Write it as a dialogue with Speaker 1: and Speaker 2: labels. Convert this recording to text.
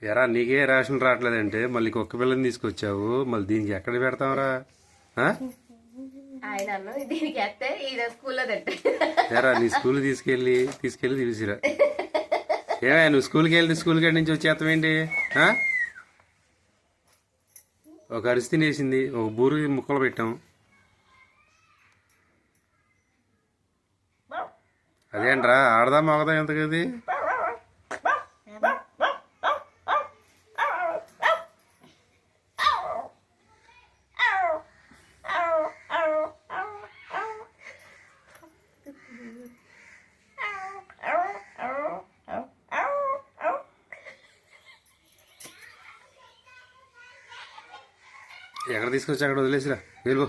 Speaker 1: ఎరా నీకే రేషన్ రావట్లేదంటే మళ్ళీ కుక్క పిల్లని తీసుకొచ్చావు, మళ్ళీ దీనికి ఎక్కడ పెడతావురా?
Speaker 2: ఆయన దీనికి ఎత్తే ఈయన స్కూల్లో తింటే
Speaker 1: ఎరా నీ స్కూల్ తీసుకెళ్ళి తీసిరా. ఏమయ్యా నువ్వు స్కూల్ కాడి నుంచి వచ్చేస్తాం ఏంటి? ఒక అరిసి తినేసింది, ఒక బూరి ముక్కలు పెట్టాం. అదేంట్రా ఆడదా మగదా ఎంత కది? ఎక్కడ తీసుకొచ్చి అక్కడ వదిలేసిరా, వెళ్ళిపో.